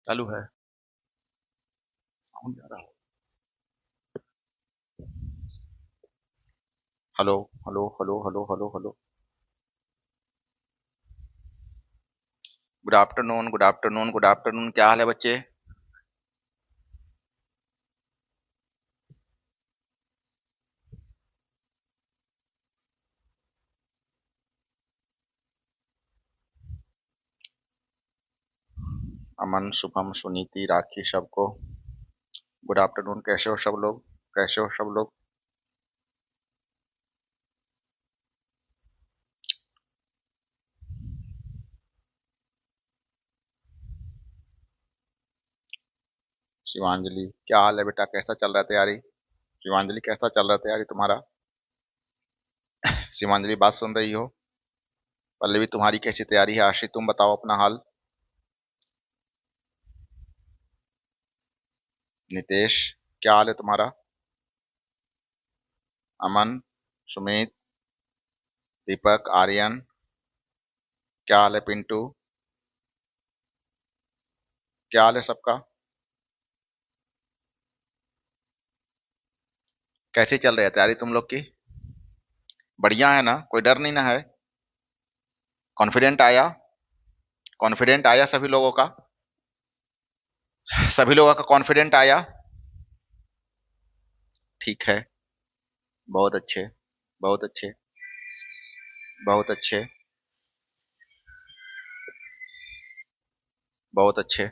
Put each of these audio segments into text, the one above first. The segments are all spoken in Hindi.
चालू है। साउंड जा रहा है। Hello hello hello hello hello hello. Good afternoon good afternoon good afternoon. क्या हाल है बच्चे? अमन, शुभम, सुनीति, राखी, सबको गुड आफ्टरनून। कैसे हो सब लोग? कैसे हो सब लोग? शिवांजलि, क्या हाल है बेटा? कैसा चल रहा है तैयारी? शिवांजलि, कैसा चल रहा है तैयारी तुम्हारा? शिवांजलि, बात सुन रही हो? पल्लवी, तुम्हारी कैसी तैयारी है? आशी, तुम बताओ अपना हाल। नितेश, क्या हाल है तुम्हारा? अमन, सुमित, दीपक, आर्यन, क्या हाल है? पिंटू, क्या हाल है सबका? कैसी चल रही है तैयारी तुम लोग की? बढ़िया है ना? कोई डर नहीं ना है? कॉन्फिडेंट आया? कॉन्फिडेंट आया सभी लोगों का? सभी लोगों का कॉन्फिडेंट आया? ठीक है। बहुत अच्छे, बहुत अच्छे, बहुत अच्छे, बहुत अच्छे।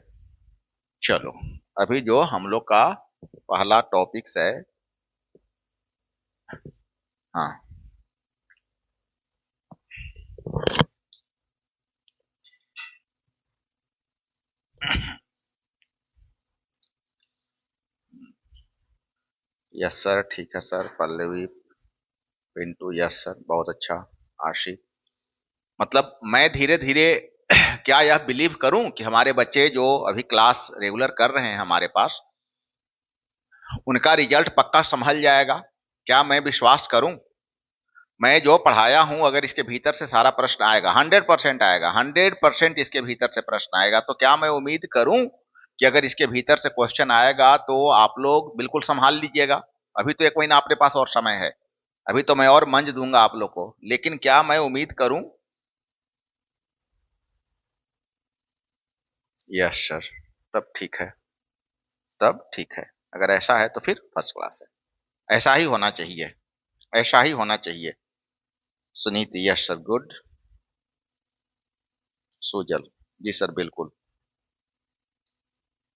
चलो, अभी जो हम लोग का पहला टॉपिक्स है। हाँ, यस सर, ठीक है sir. Pallavi, Pintu, yes sir, बहुत अच्छा। आशी, मतलब मैं धीरे धीरे क्या यह बिलीव करूं कि हमारे बच्चे जो अभी क्लास रेगुलर कर रहे हैं हमारे पास, उनका रिजल्ट पक्का संभल जाएगा? क्या मैं विश्वास करूं? मैं जो पढ़ाया हूं, अगर इसके भीतर से सारा प्रश्न आएगा, 100% आएगा, 100% इसके भीतर से प्रश्न आएगा, तो क्या मैं उम्मीद करूं कि अगर इसके भीतर से क्वेश्चन आएगा तो आप लोग बिल्कुल संभाल लीजिएगा? अभी तो 1 महीना अपने पास और समय है, अभी तो मैं और मंज दूंगा आप लोग को, लेकिन क्या मैं उम्मीद करूं? Yes sir. तब ठीक है, तब ठीक है। अगर ऐसा है तो फिर फर्स्ट क्लास है। ऐसा ही होना चाहिए, ऐसा ही होना चाहिए। Suniti, yes sir, good. Sujal, जी सर, बिल्कुल।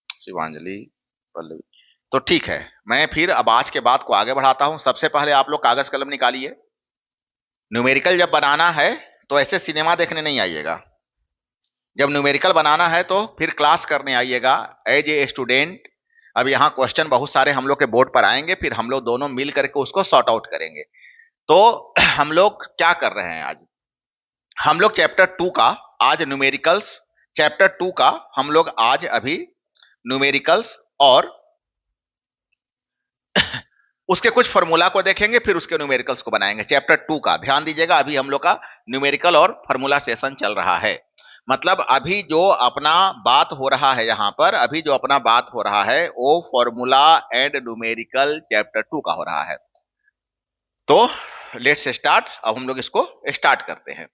शिवांजलि, पल्लवी, तो ठीक है। मैं फिर अब आज के बाद को आगे बढ़ाता हूं। सबसे पहले आप लोग कागज कलम निकालिए। न्यूमेरिकल जब बनाना है तो ऐसे सिनेमा देखने नहीं आइएगा। जब न्यूमेरिकल बनाना है तो फिर क्लास करने आइएगा एज ए स्टूडेंट। अब यहाँ क्वेश्चन बहुत सारे हम लोग के बोर्ड पर आएंगे, फिर हम लोग दोनों मिल करके उसको सॉर्ट आउट करेंगे। तो हम लोग क्या कर रहे हैं आज? हम लोग चैप्टर 2 का आज न्यूमेरिकल्स, चैप्टर 2 का हम लोग आज अभी न्यूमेरिकल्स और उसके कुछ फॉर्मूला को देखेंगे, फिर उसके न्यूमेरिकल्स को बनाएंगे। चैप्टर 2 का ध्यान दीजिएगा, अभी हम लोग का न्यूमेरिकल और फॉर्मूला सेशन चल रहा है। मतलब अभी जो अपना बात हो रहा है यहाँ पर, अभी जो अपना बात हो रहा है वो फॉर्मूला एंड न्यूमेरिकल चैप्टर 2 का हो रहा है। तो लेट्स स्टार्ट। अब हम लोग इसको स्टार्ट करते हैं।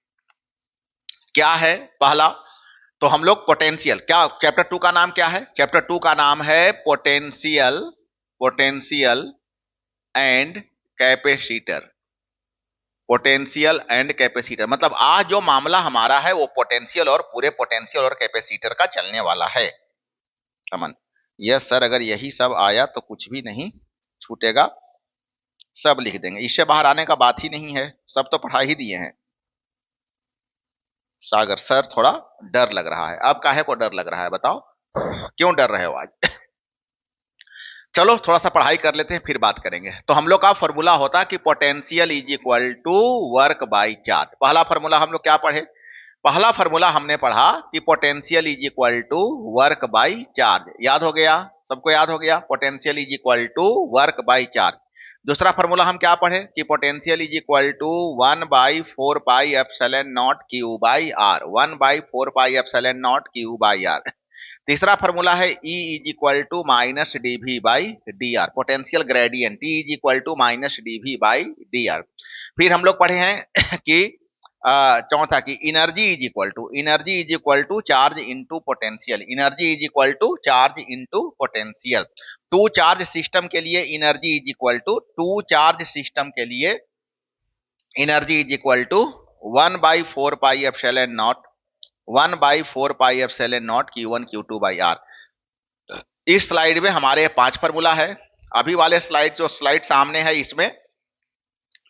क्या है पहला? तो हम लोग पोटेंशियल, क्या चैप्टर 2 का नाम क्या है? चैप्टर 2 का नाम है potential, potential and capacitor. Potential and capacitor, मतलब आज जो मामला हमारा है वो पोटेंशियल और पूरे पोटेंशियल और कैपेसिटर का चलने वाला है। अमन, यस सर, अगर यही सब आया तो कुछ भी नहीं छूटेगा, सब लिख देंगे, इससे बाहर आने का बात ही नहीं है, सब तो पढ़ा ही दिए हैं। सागर सर थोड़ा डर लग रहा है, अब काहे को डर लग रहा है बताओ, क्यों डर रहे हो आज? चलो थोड़ा सा पढ़ाई कर लेते हैं फिर बात करेंगे। तो हम लोग का फॉर्मूला होता कि potential is equal to work by charge. पहला फॉर्मूला हम लोग क्या पढ़े? पहला फॉर्मूला हमने पढ़ा कि potential is equal to work by charge, याद हो गया सबको? याद हो गया, potential is equal to work by charge. दूसरा फॉर्मूला हम क्या पढ़े कि potential is equal to 1/4 epsilon naught q by r, 1/4 q by r. तीसरा फॉर्मूला है E is equal to minus dV by d r, potential gradient E is equal to minus dV by d r. फिर हम लोग पढ़े हैं कि चौथा की energy is equal to charge into potential, energy is equal to charge into potential. Two charge system के लिए energy is equal to, two charge system के लिए energy is equal to 1/4 epsilon naught, 1/4 epsilon naught Q1 Q2 by r. इस स्लाइड में हमारे 5 फार्मूला है, अभी वाले स्लाइड जो स्लाइड सामने है इसमें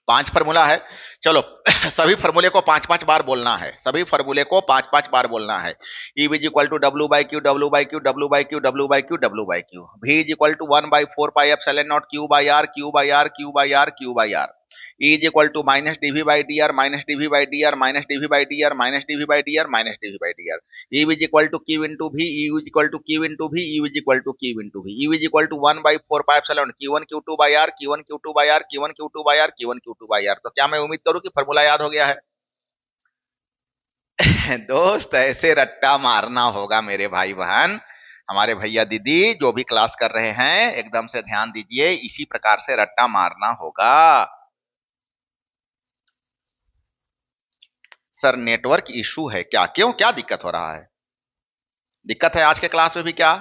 5 फार्मूला है। चलो सभी फार्मूले को 5-5 बार बोलना है, सभी फार्मूले को 5-5 बार बोलना है। E is equal to W by q, W by q, W by q, W by q, W by q. V is equal to 1/4 epsilon naught Q by r, Q by r, Q by r, Q by r. E is equal to minus dV by d r, minus dV by d r, minus dV by d r, minus dV by d r, minus dV by d are. E is equal to Q into V, E is equal to Q into V, E is equal to Q into V। E is equal to 1/4 epsilon Q1 Q2 by r, Q1 Q2 by r, Q1 Q2 by r, Q1 Q2 by r. तो क्या मैं उम्मीद करूं कि फार्मूला याद हो गया है? दोस्त ऐसे रट्टा मारना होगा मेरे भाई बहन, हमारे भैया दीदी जो भी क्लास कर रहे हैं एकदम से ध्यान दीजिए, इसी प्रकार से रट्टा मारना होगा। सर नेटवर्क इशू है क्या? क्यों, क्या दिक्कत हो रहा है? दिक्कत है आज के क्लास में भी क्या?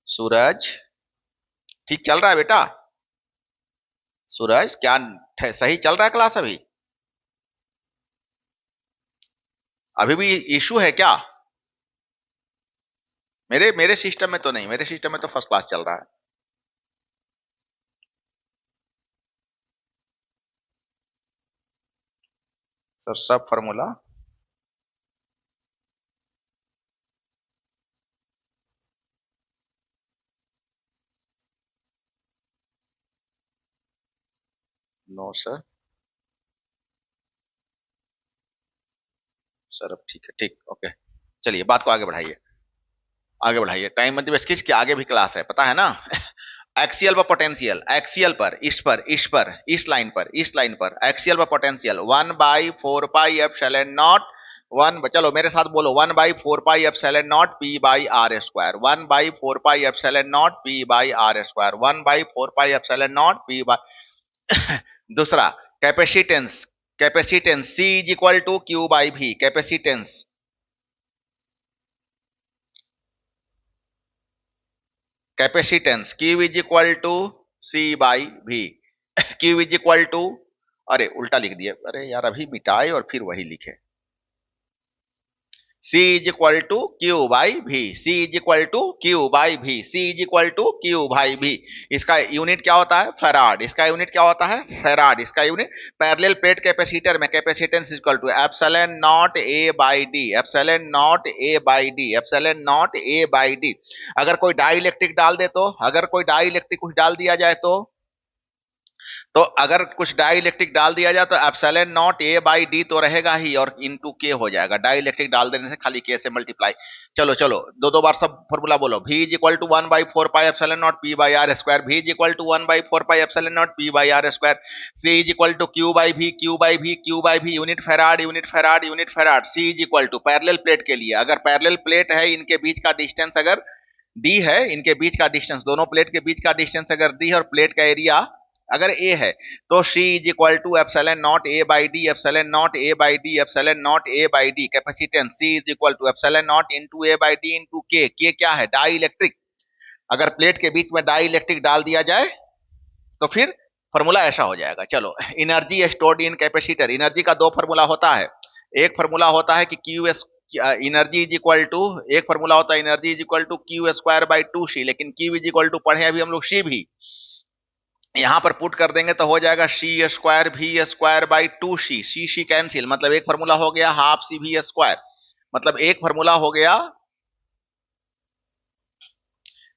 सूरज ठीक चल रहा है बेटा? सूरज क्या सही चल रहा है क्लास अभी? अभी भी इशू है क्या? मेरे मेरे सिस्टम में तो नहीं, मेरे सिस्टम में तो फर्स्ट क्लास चल रहा है। सर सब फार्मूला नो सर, सर अब ठीक है, ठीक ओके। चलिए बात को आगे बढ़ाइए, आगे बढ़ाइए, टाइम मत वेस्ट कीजिए, आगे भी क्लास है पता है ना। एक्सियल पर पोटेंशियल, एक्सियल पर, इस लाइन पर, इस लाइन पर एक्सियल पर पोटेंशियल 1/4 एप्सिलॉन नॉट, वन, चलो मेरे साथ बोलो 1/4 epsilon naught P by are square, 1/4 epsilon naught P by are square, 1/4 epsilon naught P by दूसरा capacitance, capacitance C is equal to Q by V, capacitance, capacitance Q is equal to C by V, Q is equal to, अरे उल्टा लिख दिए, अरे यार अभी मिटाए और फिर वही लिखे, C is equal to Q by V, C is equal to Q by V, C is equal to Q by V। इसका यूनिट क्या होता है? फैराड। इसका यूनिट क्या होता है? फैराड। इसका यूनिट पैरेलल प्लेट कैपेसिटर में capacitance is equal to epsilon naught A by D, epsilon naught A by D, epsilon naught A by D। अगर कोई डाई इलेक्ट्रिक डाल दे तो, अगर कोई डाई इलेक्ट्रिक कुछ डाल दिया जाए तो अगर कुछ डाई इलेक्ट्रिक डाल दिया जाए तो epsilon naught A by D तो रहेगा ही और इनटू के हो जाएगा, डाई इलेक्ट्रिक डाल देने से खाली के से मल्टीप्लाई। चलो चलो दो दो बार सब फॉर्मूला बोलो। V is equal to 1/4 epsilon naught P by are square, V is equal to 1/4 epsilon naught P by are square. C is equal to Q by V, Q by V, Q by V, unit farad, unit farad, unit farad. C is equal to parallel plate के लिए, अगर पैरेलल प्लेट है इनके बीच का डिस्टेंस अगर D है, इनके बीच का डिस्टेंस, दोनों प्लेट के बीच का डिस्टेंस अगर D है और प्लेट का एरिया अगर A है तो C is equal to epsilon naught A by D, epsilon naught A by D, epsilon naught A by D। Capacitance C is equal to epsilon naught into A by D into K। K क्या है? Die electric. अगर प्लेट के बीच में डाई इलेक्ट्रिक डाल दिया जाए तो फिर फॉर्मूला ऐसा हो जाएगा। चलो, energy stored in capacitor, energy का दो फॉर्मूला होता है। एक फॉर्मूला होता है कि q s, energy is equal to, एक फॉर्मूला होता है energy is equal to q square by two c, लेकिन क्यू इज इक्वल टू पढ़े अभी हम लोग सी भी, यहां पर पुट कर देंगे तो हो जाएगा c square v square by two c, c c cancel, मतलब एक फॉर्मूला हो गया हाफ सी वी स्क्वायर, मतलब एक फॉर्मूला हो गया,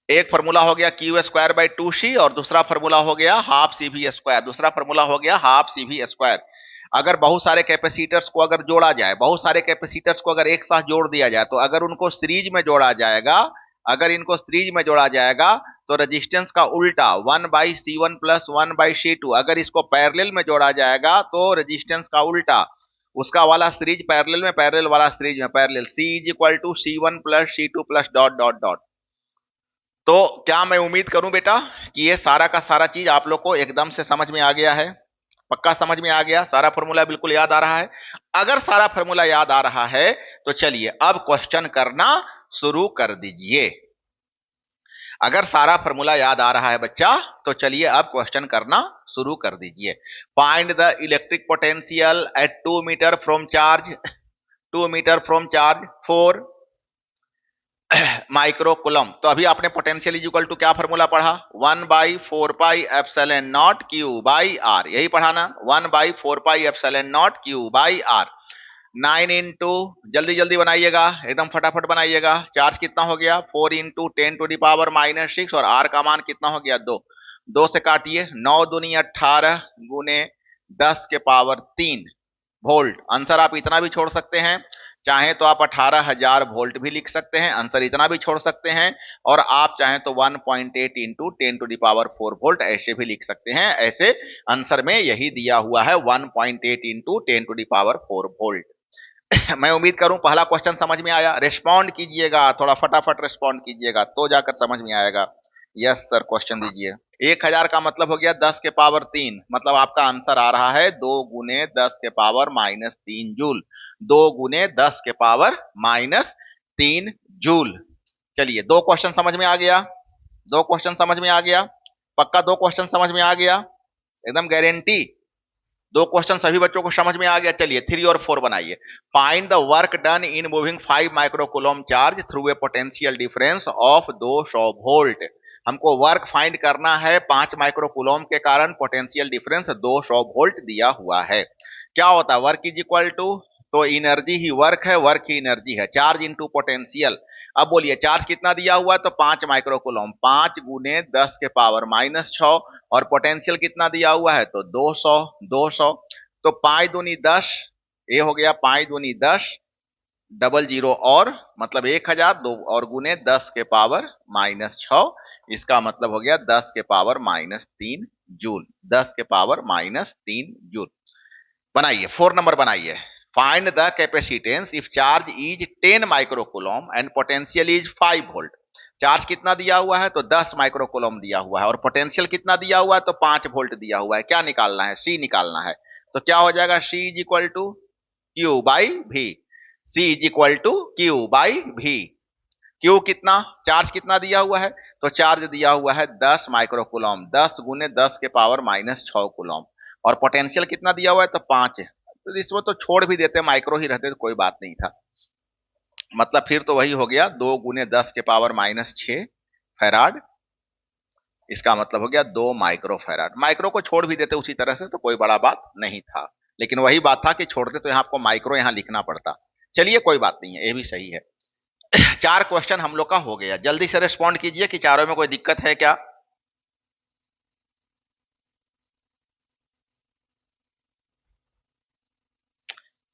एक फॉर्मूला हो गया क्यू स्क्वायर बाई टू सी और दूसरा फॉर्मूला हो गया हाफ सी वी स्क्वायर, दूसरा फॉर्मूला हो गया हाफ सी वी स्क्वायर। अगर बहुत सारे कैपेसिटर्स को अगर जोड़ा जाए, बहुत सारे कैपेसिटर्स को अगर एक साथ जोड़ दिया जाए, तो अगर उनको सीरीज में जोड़ा जाएगा, अगर इनको सीरीज में जोड़ा जाएगा तो रेजिस्टेंस का उल्टा 1 by C one plus 1 by C two, अगर इसको पैरेलल में जोड़ा जाएगा तो रेजिस्टेंस का उल्टा उसका वाला सीरीज पैरेलल में, पैरेलल वाला सीरीज में, parallel C is equal to C one plus C two plus dot dot dot. तो क्या मैं उम्मीद करूं बेटा कि ये सारा का सारा चीज आप लोग को एकदम से समझ में आ गया है, पक्का समझ में आ गया, सारा फॉर्मूला बिल्कुल याद आ रहा है। अगर सारा फॉर्मूला याद आ रहा है तो चलिए अब क्वेश्चन करना शुरू कर दीजिए। अगर सारा फॉर्मूला याद आ रहा है बच्चा तो चलिए अब क्वेश्चन करना शुरू कर दीजिए। Find the electric potential at 2 meter from charge, 2 meter from charge 4 micro coulomb. तो अभी आपने पोटेंशियल इज इक्वल टू क्या फॉर्मूला पढ़ा, 1 by 4 pi epsilon naught q by r, यही पढ़ा ना, 1 by 4 pi epsilon naught q by r. 9 into, जल्दी जल्दी बनाइएगा, एकदम फटाफट बनाइएगा, चार्ज कितना हो गया 4 into 10 to the power minus 6 और आर का मान कितना हो गया 2, 2 से काटिए, 9 दूनी 18 गुने 10 के पावर 3 वोल्ट। आंसर आप इतना भी छोड़ सकते हैं, चाहे तो आप 18,000 वोल्ट भी लिख सकते हैं, आंसर इतना भी छोड़ सकते हैं, और आप चाहें तो 1.8 into 10 to the power 4 volt ऐसे भी लिख सकते हैं। ऐसे आंसर में यही दिया हुआ है 1.8 into 10 to the power 4 volt. मैं उम्मीद करूं पहला क्वेश्चन समझ में आया। रिस्पॉन्ड कीजिएगा, थोड़ा फटाफट रिस्पॉन्ड कीजिएगा तो जाकर समझ में आएगा। यस सर, क्वेश्चन दीजिए। 1000 का मतलब हो गया 10 के पावर 3, मतलब आपका आंसर आ रहा है 2 गुने 10 के पावर माइनस 3 जूल, 2 गुने 10 के पावर माइनस 3 जूल। चलिए, दो क्वेश्चन समझ में आ गया, दो क्वेश्चन समझ में आ गया, पक्का दो क्वेश्चन समझ में आ गया, एकदम गारंटी दो क्वेश्चन सभी बच्चों को समझ में आ गया। चलिए 3 और 4 बनाइए। Find the work done in moving 5 microcoulomb charge through a potential difference of 200 volt. हमको वर्क फाइंड करना है 5 माइक्रोकूलम के कारण पोटेंशियल डिफरेंस 200 वोल्ट दिया हुआ है। क्या होता है वर्क इज इक्वल टू, तो एनर्जी ही वर्क है, वर्क ही एनर्जी है, चार्ज इंटू पोटेंशियल। अब बोलिए चार्ज कितना दिया हुआ है, तो 5 माइक्रोकूलम, 5 गुने 10 के पावर माइनस 6, और पोटेंशियल कितना दिया हुआ है तो 200, 200, तो 5 दूनी 10, ये हो गया 5 दूनी 10, डबल जीरो और मतलब 1000, दो और गुने 10 के पावर माइनस 6, इसका मतलब हो गया 10 के पावर माइनस 3 जूल, 10 के पावर माइनस 3 जूल। बनाइए 4 नंबर बनाइए। Find the capacitance if charge is 10 microcoulomb and potential is 5 volt. Charge कितना दिया हुआ है तो 10 माइक्रोकूलम दिया हुआ है, और पोटेंशियल कितना दिया हुआ है तो 5 वोल्ट दिया हुआ है। क्या निकालना है, सी निकालना है। तो क्या हो जाएगा, c is equal to q by v, c is equal to q by v. Q कितना, चार्ज कितना दिया हुआ है, तो चार्ज दिया हुआ है 10 माइक्रोकूलम, 10 गुने 10 के पावर माइनस 6 कूलम, और पोटेंशियल कितना दिया हुआ है तो 5 है। तो इसमें तो छोड़ भी देते, माइक्रो ही रहते तो कोई बात नहीं था, मतलब फिर तो वही हो गया 2 गुने 10 के पावर माइनस 6 फैराड, इसका मतलब हो गया 2 माइक्रो फैराड। माइक्रो को छोड़ भी देते उसी तरह से तो कोई बड़ा बात नहीं था, लेकिन वही बात था कि छोड़ते तो यहाँ आपको माइक्रो यहाँ लिखना पड़ता। चलिए कोई बात नहीं है, ये भी सही है। 4 क्वेश्चन हम लोग का हो गया, जल्दी से रिस्पॉन्ड कीजिए कि चारों में कोई दिक्कत है क्या।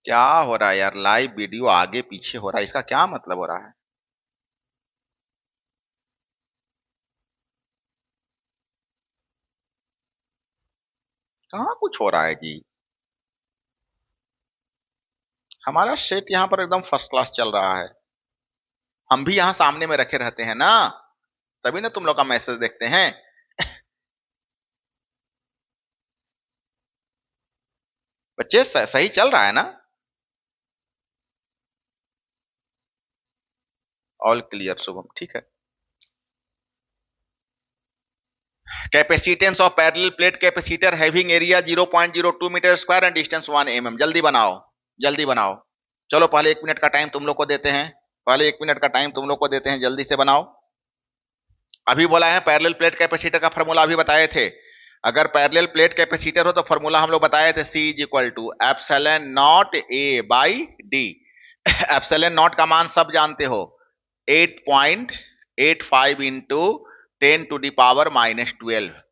क्या हो रहा है यार, लाइव वीडियो आगे पीछे हो रहा है, इसका क्या मतलब हो रहा है। कहाँ कुछ हो रहा है जी, हमारा सेट यहाँ पर एकदम फर्स्ट क्लास चल रहा है, हम भी यहाँ सामने में रखे रहते हैं ना, तभी ना तुम लोग का मैसेज देखते हैं। बच्चे सही चल रहा है ना, ऑल क्लियर शुभम, ठीक है। Capacitance of parallel plate capacitor having area 0.02 meter square and distance 1 mm। जल्दी बनाओ, जल्दी बनाओ। चलो पहले 1 मिनट का टाइम तुम लोग को देते हैं, पहले 1 मिनट का टाइम तुम लोग को देते हैं, जल्दी से बनाओ। अभी बोला है पैरेलल प्लेट कैपेसिटर का फॉर्मूला अभी बताए थे। अगर पैरेलल प्लेट कैपेसिटर हो तो फॉर्मूला हम लोग बताए थे, C is equal to epsilon naught A by D। Epsilon naught का मान सब जानते हो, 8.85 into 10 to the power -12।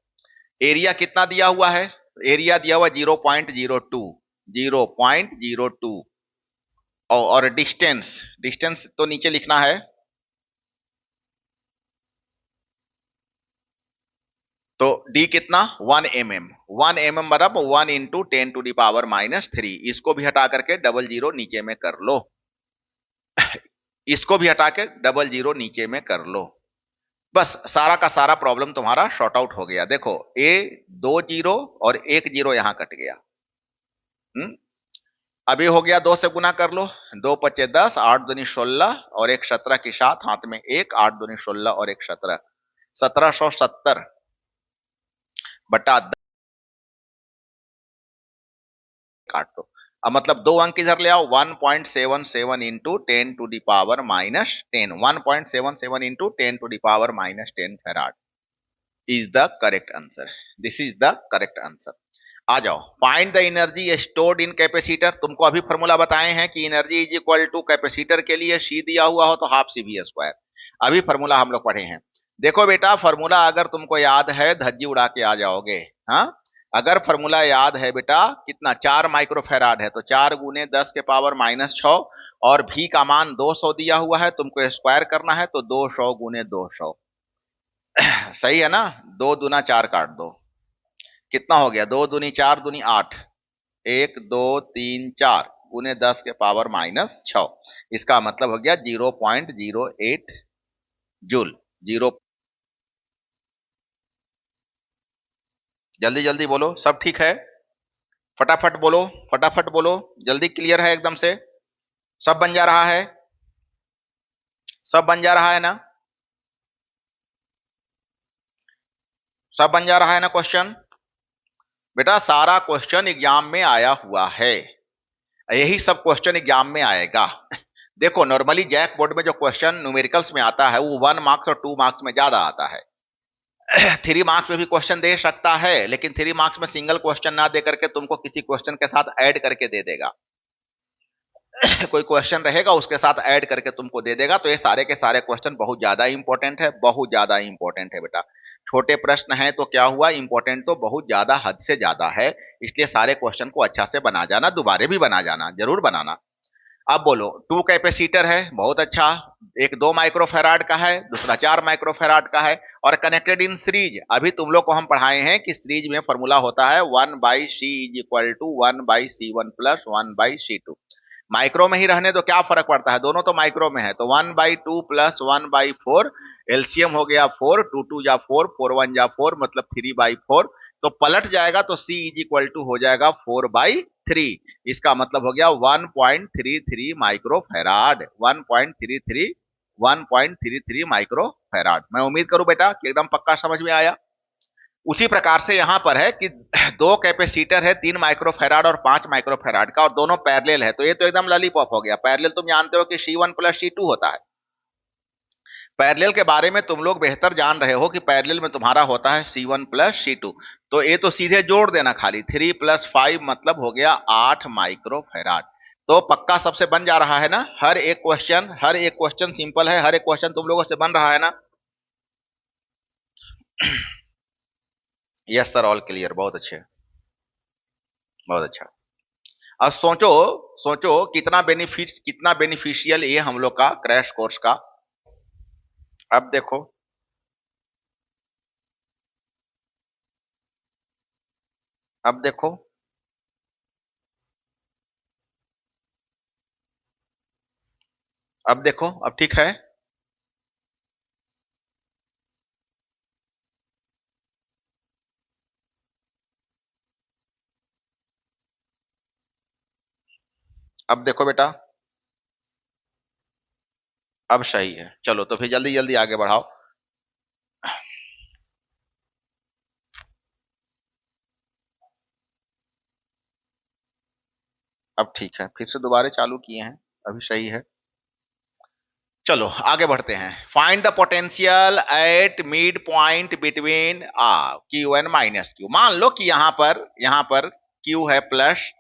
Area कितना दिया हुआ है? एरिया दिया हुआ 0.02, 0.02। और डिस्टेंस, डिस्टेंस तो नीचे लिखना है, तो D कितना 1 mm, 1 mm बराबर 1 इंटू 10 टू दी पावर -3। इसको भी हटा करके 00 नीचे में कर लो, इसको भी हटा के 00 नीचे में कर लो। बस सारा का सारा प्रॉब्लम तुम्हारा शॉर्ट आउट हो गया। देखो ए 2 0 और 1 0 यहां कट गया। अभी हो गया 2 से गुना कर लो, 2 पचे 10, 8 दूनी 16 और 1 17 के साथ हाथ में 1, 8 दूनी 16 और 1 17, 1770 बटा काट दो। अब मतलब 2 अंक इधर ले आओ, 1.77 into 10 to the power -10, 1.77 into 10 to the power -10 farad is the correct answer. This is the correct answer. आ जाओ, find the energy stored in capacitor. तुमको अभी फॉर्मूला बताए हैं कि energy is equal to capacitor के लिए C दिया हुआ हो तो हाफ CV स्क्वायर। अभी फॉर्मूला हम लोग पढ़े हैं। देखो बेटा, फॉर्मूला अगर तुमको याद है धज्जी उड़ा के आ जाओगे। हाँ, अगर फॉर्मूला याद है बेटा, कितना 4 माइक्रोफेराड है तो 4 गुने 10 के पावर -6 और V का मान 200 दिया हुआ है, तुमको स्क्वायर करना है तो 200 गुने 200। सही है ना? 2 दूना 4 काट दो, कितना हो गया? 2 दूनी 4 दूनी 8, 1 2 3 4 गुने 10 के पावर -6। इसका मतलब हो गया 0.08 जूल। जीरो, जल्दी जल्दी बोलो, सब ठीक है? फटाफट बोलो, फटाफट बोलो, जल्दी। क्लियर है एकदम से? सब बन जा रहा है? सब बन जा रहा है ना? सब बन जा रहा है ना क्वेश्चन? बेटा सारा क्वेश्चन एग्जाम में आया हुआ है, यही सब क्वेश्चन एग्जाम में आएगा। देखो नॉर्मली जैक बोर्ड में जो क्वेश्चन न्यूमेरिकल्स में आता है वो 1 मार्क्स और 2 मार्क्स में ज्यादा आता है। 3 मार्क्स में भी क्वेश्चन दे सकता है, लेकिन 3 मार्क्स में सिंगल क्वेश्चन ना दे करके तुमको किसी क्वेश्चन के साथ ऐड करके दे देगा। कोई क्वेश्चन रहेगा उसके साथ ऐड करके तुमको दे देगा। तो ये सारे के सारे क्वेश्चन बहुत ज्यादा इंपॉर्टेंट है, बहुत ज्यादा इंपॉर्टेंट है बेटा। छोटे प्रश्न है तो क्या हुआ, इंपॉर्टेंट तो बहुत ज्यादा, हद से ज्यादा है। इसलिए सारे क्वेश्चन को अच्छा से बना जाना, दोबारा भी बना जाना, जरूर बनाना। अब बोलो, 2 कैपेसिटर है, बहुत अच्छा। एक 2 माइक्रोफेराड का है, दूसरा 4 माइक्रोफेराड का है और कनेक्टेड इन सीरीज। अभी तुम लोग को हम पढ़ाए हैं कि सीरीज में फॉर्मूला होता है 1/C is equal to 1/C1 plus 1/C2। Micro में ही रहने तो क्या फर्क पड़ता है, दोनों तो माइक्रो में है। तो 1/2 प्लस 1/4, एलसीएम हो गया 4, 2 2 जा 4, 4 1 जा 4, मतलब 3/4। तो पलट जाएगा तो C इज इक्वल टू हो जाएगा 4/3। इसका मतलब हो गया 1.33 माइक्रोफेराड, 1.33 माइक्रोफेराड। मैं उम्मीद करूं बेटा कि एकदम पक्का समझ में आया। उसी प्रकार से यहां पर है कि 2 कैपेसिटर है, 3 माइक्रोफेराड और 5 माइक्रोफेराड का, और दोनों पैरेलल है। तो ये तो एकदम लॉलीपॉप हो गया। पैरेलल तुम जानते हो कि C1 प्लस C2 होता है। पैरेलल के बारे में तुम लोग बेहतर जान रहे हो कि पैरेलल में तुम्हारा होता है C1 प्लस C2। तो ये तो सीधे जोड़ देना खाली, 3 + 5 मतलब हो गया 8 माइक्रोफेराड। तो पक्का सबसे बन जा रहा है ना? हर एक क्वेश्चन सिंपल है, हर एक क्वेश्चन तुम लोगों से बन रहा है ना? यस सर, ऑल क्लियर, बहुत अच्छे, बहुत अच्छा। अब सोचो, सोचो कितना बेनिफिशियल ये हम लोग का क्रैश कोर्स का। अब देखो, अब देखो, अब देखो, अब ठीक है? अब देखो बेटा, अब सही है। चलो तो फिर जल्दी जल्दी आगे बढ़ाओ। अब ठीक है, फिर से दोबारा चालू किए हैं, अभी सही है। चलो आगे बढ़ते हैं। Find the potential at mid point between Q and minus Q. मान लो कि यहां पर क्यू है प्लस,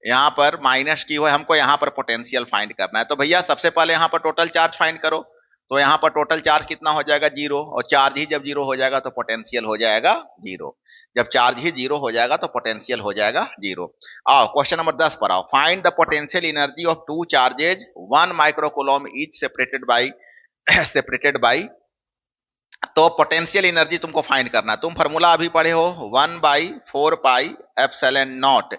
यहां पर माइनस क्यू है, हमको यहां पर पोटेंशियल फाइंड करना है। तो भैया सबसे पहले यहां पर टोटल चार्ज फाइंड करो। तो यहां पर टोटल चार्ज कितना हो जाएगा, जीरो, और चार्ज ही जब जीरो हो जाएगा तो पोटेंशियल हो जाएगा जीरो। जब चार्ज ही जीरो हो जाएगा तो पोटेंशियल हो जाएगा जीरो। आओ क्वेश्चन नंबर 10 पर आओ। Find the potential energy of two charges 1 microcoulomb each separated by तो पोटेंशियल एनर्जी तुमको फाइंड करना है। तुम फॉर्मूला अभी पढ़े हो 1/4πε0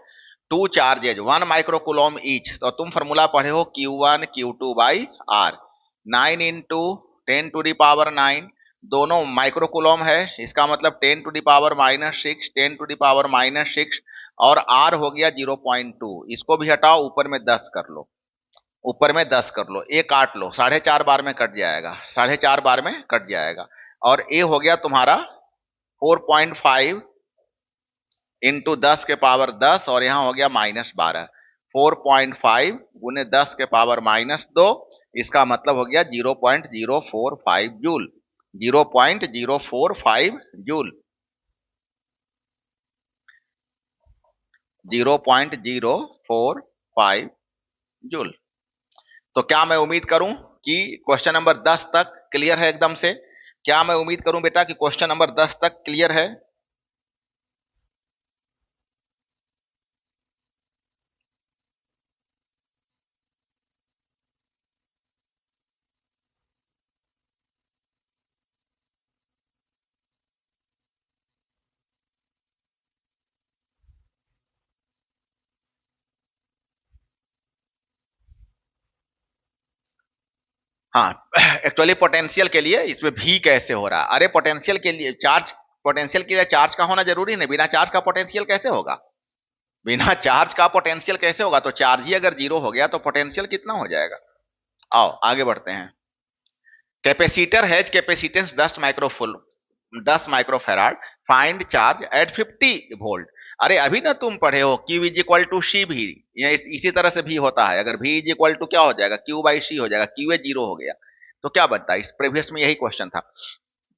टू चार्जेज 1 माइक्रोकूलम ईच। तो तुम फॉर्मूला पढ़े हो Q1 Q2 by r. 9 into 10⁻⁹ दोनों माइक्रोकूलम है, इसका मतलब 10⁻⁻6 10⁻⁻6 और आर हो गया 0.2। इसको भी हटाओ, ऊपर में 10 कर लो, ऊपर में 10 कर लो, ए काट लो, 4.5 बार में कट जाएगा, 4.5 बार में कट जाएगा। और ए हो गया तुम्हारा 4.5 इंटू 10 के पावर 10 और यहां हो गया -12। 4.5 गुने 10 के पावर -2, इसका मतलब हो गया 0.045 जूल। 0.045 joule, 0.045 joule. तो क्या मैं उम्मीद करूं कि क्वेश्चन नंबर 10 तक क्लियर है एकदम से? क्या मैं उम्मीद करूं बेटा कि क्वेश्चन नंबर 10 तक क्लियर है? हाँ, एक्चुअली पोटेंशियल के लिए इसमें भी कैसे हो रहा है? अरे पोटेंशियल के लिए चार्ज, पोटेंशियल के लिए चार्ज का होना जरूरी नहीं। बिना चार्ज का पोटेंशियल कैसे होगा? बिना चार्ज का पोटेंशियल कैसे होगा? तो चार्ज ही अगर जीरो हो गया तो पोटेंशियल कितना हो जाएगा? आओ आगे बढ़ते हैं। Capacitor has capacitance 10 microfarad, find charge at 50 volt. अरे अभी ना तुम पढ़े हो Q इज इक्वल टू सी भी, इसी तरह से भी होता है। अगर V इज इक्वल टू क्या हो जाएगा, Q बाई सी हो जाएगा। Q जीरो हो गया तो क्या बनता है? इस प्रीवियस में यही क्वेश्चन था।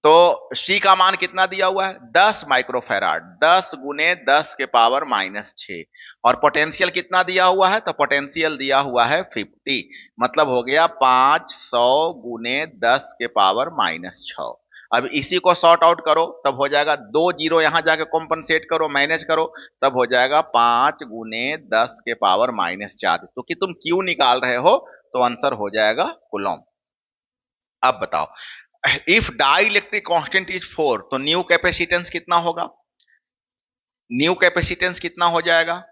तो C का मान कितना दिया हुआ है? 10 माइक्रोफेराड, 10 गुने 10 के पावर -6। और पोटेंशियल कितना दिया हुआ है? तो पोटेंशियल दिया हुआ है 50, मतलब हो गया 500 गुने 10 के पावर -6। अब इसी को सॉर्ट आउट करो, तब हो जाएगा 2 जीरो यहां जाके कॉम्पनसेट करो, मैनेज करो, तब हो जाएगा 5 गुने 10 के पावर -4। तो कि तुम क्यू निकाल रहे हो तो आंसर हो जाएगा कूलम। अब बताओ, if dielectric constant is 4 तो न्यू कैपेसिटेंस कितना होगा? न्यू कैपेसिटेंस कितना हो जाएगा?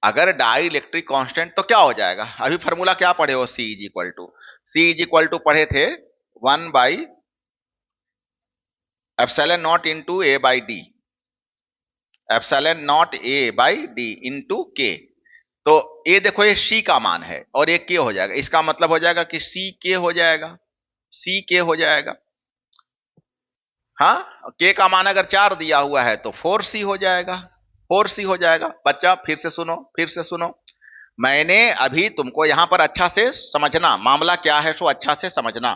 अगर डाई इलेक्ट्रिक कांस्टेंट तो क्या हो जाएगा? अभी फॉर्मूला क्या पढ़े हो? सी इज इक्वल टू पढ़े थे 1/ε0 into a by d, ε0 a by d into k. तो ये देखो ये सी का मान है और ये के हो जाएगा, इसका मतलब हो जाएगा कि सी के हो जाएगा, सी के हो जाएगा। हाँ, के का मान अगर 4 दिया हुआ है तो 4C हो जाएगा, 4C हो जाएगा। बच्चा फिर से सुनो, फिर से सुनो, मैंने अभी तुमको यहां पर अच्छा से समझना, मामला क्या है सो अच्छा से समझना।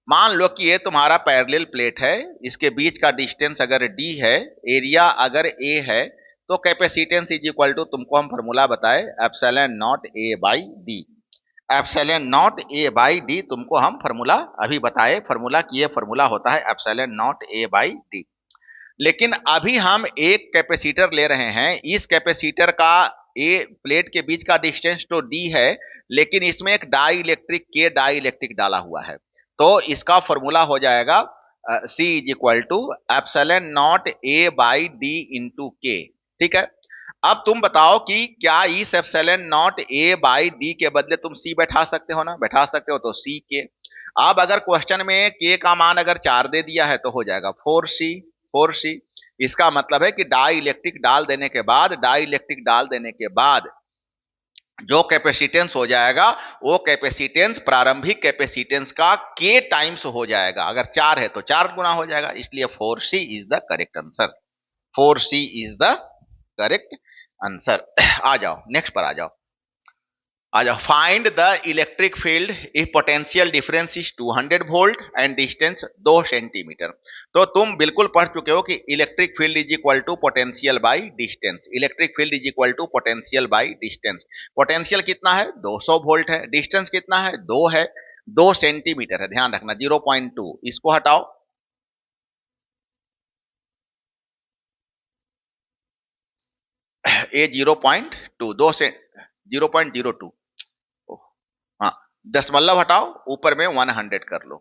मान लो कि ये तुम्हारा पैरेलल प्लेट है, इसके बीच का डिस्टेंस अगर d है, एरिया अगर a है, तो कैपेसिटेंस इज इक्वल टू तुमको हम फॉर्मूला बताए ε0 a by d. ε0 a by d तुमको हम फॉर्मूला अभी बताए, फॉर्मूला की ये फॉर्मूला होता है ε0 a बाई डी। लेकिन अभी हम एक कैपेसिटर ले रहे हैं, इस कैपेसिटर का ए प्लेट के बीच का डिस्टेंस तो d है, लेकिन इसमें एक डाई इलेक्ट्रिक के डाई इलेक्ट्रिक डाला हुआ है। तो इसका फॉर्मूला हो जाएगा C is equal to ε0 a by d into k. ठीक है, अब तुम बताओ कि क्या इस ε0 a बाई डी के बदले तुम C बैठा सकते हो ना? बैठा सकते हो, तो C के। अब अगर क्वेश्चन में k का मान अगर 4 दे दिया है तो हो जाएगा 4C। इसका मतलब है कि डाई इलेक्ट्रिक डाल देने के बाद, डाई इलेक्ट्रिक डाल देने के बाद जो कैपेसिटेंस हो जाएगा वो कैपेसिटेंस प्रारंभिक कैपेसिटेंस का k टाइम्स हो जाएगा। अगर 4 है तो 4 गुना हो जाएगा, इसलिए 4C is the correct answer. 4C is the correct answer. आ जाओ नेक्स्ट पर आ जाओ। Find the electric field if potential difference is 200 volt and distance 2 centimetre. तो तुम बिल्कुल पढ़ चुके हो कि electric field is equal to potential by distance. Electric field is equal to potential by distance. पोटेंशियल कितना है 200 वोल्ट है, डिस्टेंस कितना है 2 है, 2 सेंटीमीटर है, ध्यान रखना 0.2, इसको हटाओ, ये 0.2, 2 से 0.02, हाँ दशमलव हटाओ, ऊपर में 100 कर लो,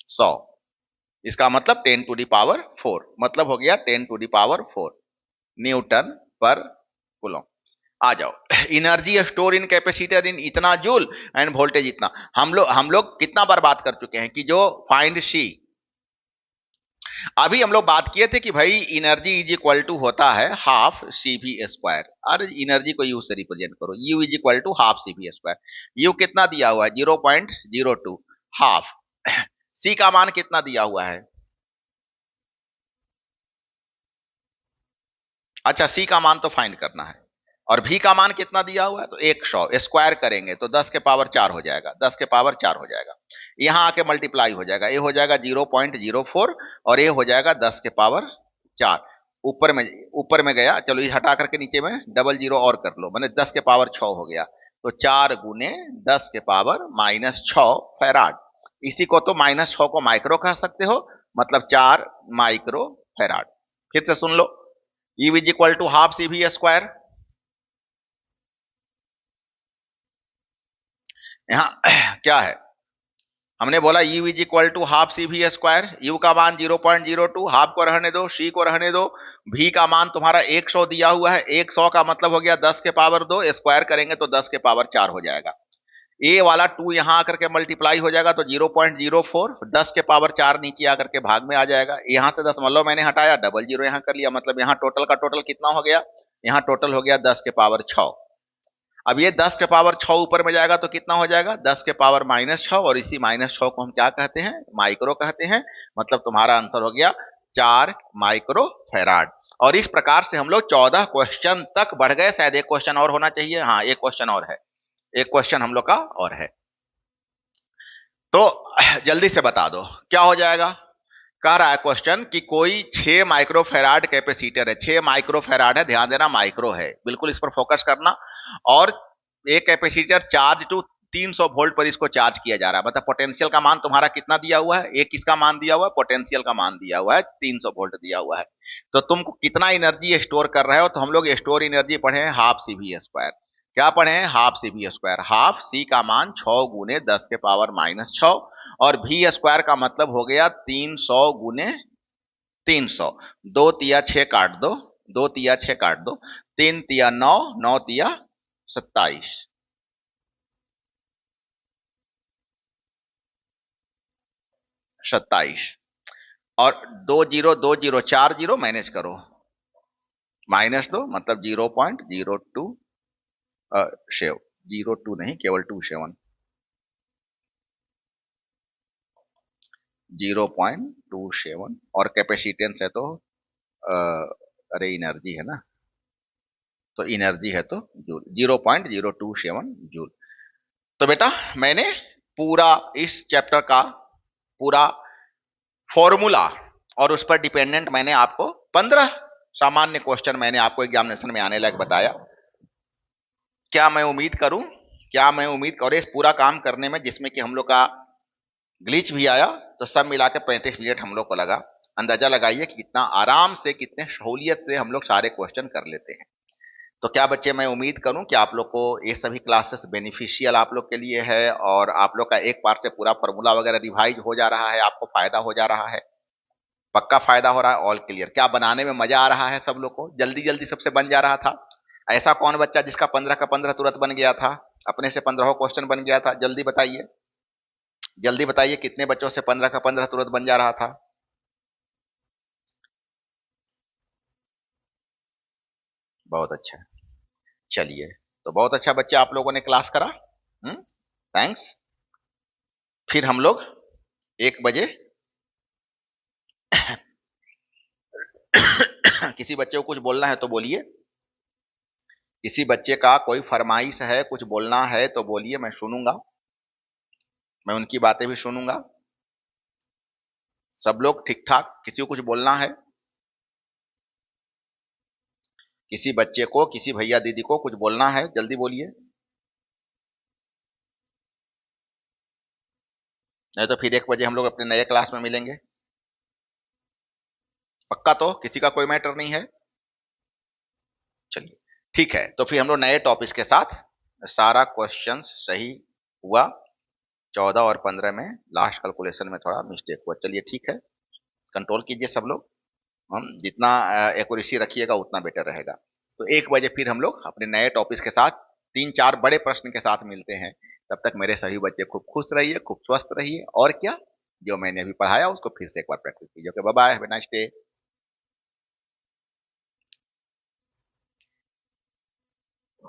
100, इसका मतलब 10 टू दी पावर 4, मतलब हो गया 10 टू दी पावर 4 न्यूटन पर कूलम। आ जाओ, एनर्जी स्टोर इन कैपेसिटर इन इतना जूल एंड वोल्टेज इतना। हम लोग कितना बार बात कर चुके हैं कि जो फाइंड सी, अभी हम लोग बात किए थे कि भाई एनर्जी इज इक्वल टू होता है हाफ सी वी स्क्वायर, और एनर्जी को यू से रिप्रेजेंट करो, U is equal to half C V square. U कितना दिया हुआ है 0.02, हाफ। सी का मान कितना दिया हुआ है, अच्छा सी का मान तो फाइंड करना है, और भी का मान कितना दिया हुआ है तो 100, स्क्वायर करेंगे तो 10 के पावर 4 हो जाएगा, 10 के पावर 4 हो जाएगा, यहां आके मल्टीप्लाई हो जाएगा, ये हो जाएगा 0.04 और ये हो जाएगा 10 के पावर 4, ऊपर में गया, चलो ये हटा करके नीचे में डबल जीरो और कर लो, मैंने 10 के पावर 6 हो गया, तो 4 गुने 10 के पावर -6 फैराड। इसी को तो -6 को माइक्रो कह सकते हो, मतलब 4 माइक्रो फैराड। फिर से सुन लो, E is equal to half C V square, यहां क्या है, हमने बोला U is equal to half C V square, U का मान 0.02, हाफ को रहने दो, सी को रहने दो, भी का मान तुम्हारा 100 दिया हुआ है, 100 का मतलब हो गया 10 के पावर 2, स्क्वायर करेंगे तो 10 के पावर 4 हो जाएगा, ए वाला 2 यहां आकर के मल्टीप्लाई हो जाएगा तो 0.04, 10 के पावर 4 नीचे आकर के भाग में आ जाएगा, यहां से दशमलव मैंने हटाया, डबल जीरो यहां कर लिया, मतलब यहां टोटल का टोटल कितना हो गया, यहां टोटल हो गया 10 के पावर 6। अब ये 10 के पावर 6 ऊपर में जाएगा तो कितना हो जाएगा 10 के पावर -6, और इसी -6 को हम क्या कहते हैं माइक्रो कहते हैं, मतलब तुम्हारा आंसर हो गया 4 माइक्रो फैराड। और इस प्रकार से हम लोग 14 क्वेश्चन तक बढ़ गए, शायद एक क्वेश्चन और होना चाहिए, हाँ एक क्वेश्चन और है, एक क्वेश्चन हम लोग का और है, तो जल्दी से बता दो क्या हो जाएगा। कह रहा है क्वेश्चन कि कोई 6 माइक्रो फैराड कैपेसिटर है, 6 माइक्रो फैराड है, ध्यान देना माइक्रो है, बिल्कुल इस पर फोकस करना, और एक कैपेसिटर चार्ज टू 300 वोल्ट पर इसको चार्ज किया जा रहा है, मतलब पोटेंशियल का मान तुम्हारा कितना दिया हुआ है, एक किसका मान दिया हुआ है पोटेंशियल का मान दिया हुआ है 300 वोल्ट दिया हुआ है, तो तुमको कितना एनर्जी स्टोर कर रहे हो, तो हम लोग स्टोर एनर्जी पढ़े हैं हाफ सी वी स्क्वायर, क्या पढ़े हैं half C V square, half C का मान 6 गुने 10 के पावर -6, और भी स्क्वायर का मतलब हो गया 300 गुने 300, 2 तिया 6 काट दो, 2 तिया 6 काट दो, 3 तिया 9, 9 तिया 27, 27, और 2 0 4 जीरो मैनेज करो, -2 मतलब 0.02 शेव, 02 नहीं केवल 27, 0.27, और कैपेसिटेंस है तो अरे एनर्जी है ना, तो एनर्जी है तो जूल, 0.027 जूल। तो बेटा मैंने पूरा इस चैप्टर का पूरा फॉर्मूला और उस पर डिपेंडेंट मैंने आपको 15 सामान्य क्वेश्चन मैंने आपको एग्जामिनेशन में आने लायक बताया। क्या मैं उम्मीद करूं, क्या मैं उम्मीद करूं इस पूरा काम करने में, जिसमें कि हम लोग का ग्लिच भी आया, तो सब मिला के 35 मिनट हम लोग को लगा। अंदाजा लगाइए कि कितना आराम से, कितने सहूलियत से हम लोग सारे क्वेश्चन कर लेते हैं। तो क्या बच्चे, मैं उम्मीद करूं कि आप लोग को ये सभी क्लासेस बेनिफिशियल आप लोग के लिए है, और आप लोग का एक पार्ट से पूरा फॉर्मूला वगैरह रिवाइज हो जा रहा है, आपको फायदा हो जा रहा है, पक्का फायदा हो रहा है, ऑल क्लियर। क्या बनाने में मजा आ रहा है सब लोग को, जल्दी जल्दी सबसे बन जा रहा था। ऐसा कौन बच्चा जिसका 15 का 15 तुरंत बन गया था, अपने से 15 क्वेश्चन बन गया था, जल्दी बताइए, जल्दी बताइए कितने बच्चों से 15 का 15 तुरंत बन जा रहा था। बहुत अच्छा, चलिए, तो बहुत अच्छा बच्चे आप लोगों ने क्लास करा, थैंक्स। फिर हम लोग 1 बजे किसी बच्चे को कुछ बोलना है तो बोलिए, किसी बच्चे का कोई फरमाइश है, कुछ बोलना है तो बोलिए, मैं सुनूंगा, मैं उनकी बातें भी सुनूंगा। सब लोग ठीक ठाक, किसी को कुछ बोलना है, किसी बच्चे को, किसी भैया दीदी को कुछ बोलना है, जल्दी बोलिए, नहीं तो फिर 1 बजे हम लोग अपने नए क्लास में मिलेंगे। पक्का? तो किसी का कोई मैटर नहीं है? चलिए ठीक है, तो फिर हम लोग नए टॉपिक के साथ, सारा क्वेश्चंस सही हुआ, 14 और 15 में लास्ट कैलकुलेशन में थोड़ा मिस्टेक हुआ। चलिए ठीक है, कंट्रोल कीजिए सब लोग, हम जितना एक्यूरेसी रखिएगा उतना बेटर रहेगा। तो 1 बजे फिर हम लोग अपने नए टॉपिक के साथ 3-4 बड़े प्रश्न के साथ मिलते हैं। तब तक मेरे सभी बच्चे खूब खुश रहिए, खूब स्वस्थ रहिए, और क्या, जो मैंने अभी पढ़ाया उसको फिर से एक बार प्रैक्टिस कीजिए। Okay, bye bye, have a nice day.